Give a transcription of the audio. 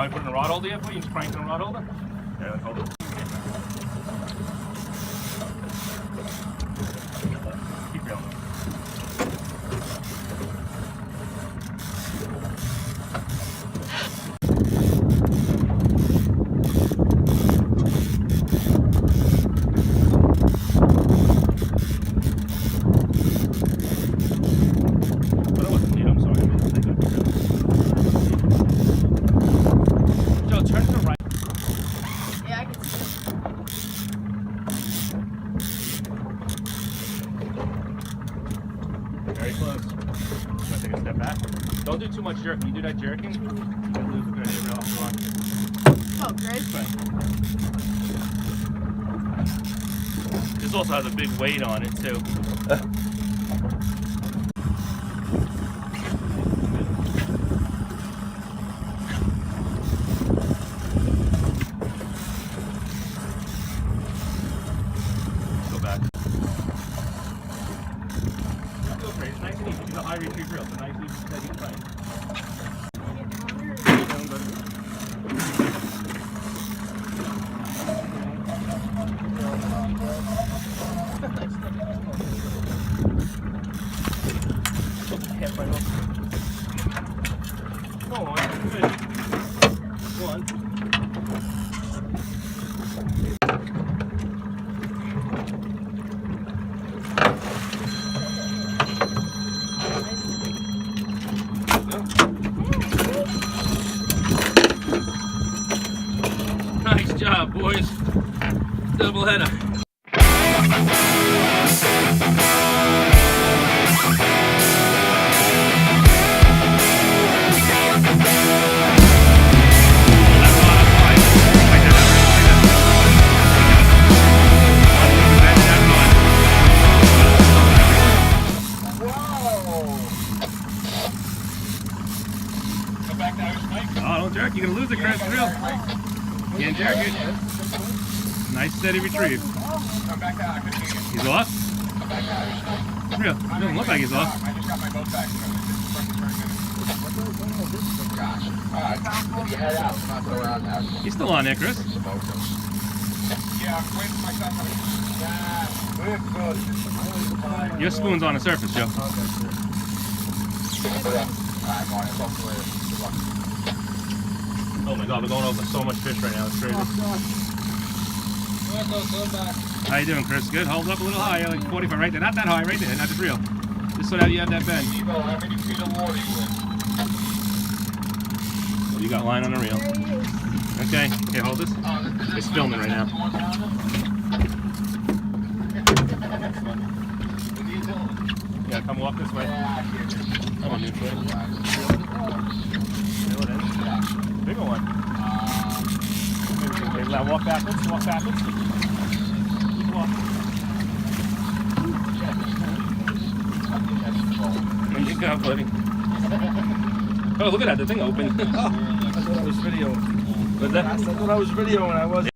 Want me to put in a rod holder yet for you? You just crank in a rod holder? Yeah, let's hold it. Keep reeling. Very close. I'm gonna take a step back. Don't do too much jerking. You do that jerking, you can lose a good area off the run. Oh, great. This also has a big weight on it too. Go back. It's nice and easy. It's a high retrieve reel. It's a nice, easy, steady play. Go on. Good. Go on. Nice job, boys. Double header. Oh, don't jerk. You're going to lose it, Chris. For real. Can't jerk it. Nice steady retrieve. He's off? For real. Doesn't look like he's off. I just got my boat back. He's still on there, Chris. Yeah, I'm waiting for my son. Your spoon's on the surface, Joe. Oh my God, we're going over so much fish right now. It's crazy. How you doing, Chris? Good. Hold up a little higher, like 45 right there. Not that high, right there. Not just real. Just so that you have that bend. Oh, you got line on the reel. Okay. Here, hold this. It's filming right now. Yeah, come walk this way. Come on, neutral. Bigger one. Okay, now walk backwards. Walk backwards. Walk. There you go, buddy. Oh, look at that. The thing opened. I thought I was videoing. What's that? I thought I was videoing. I wasn't.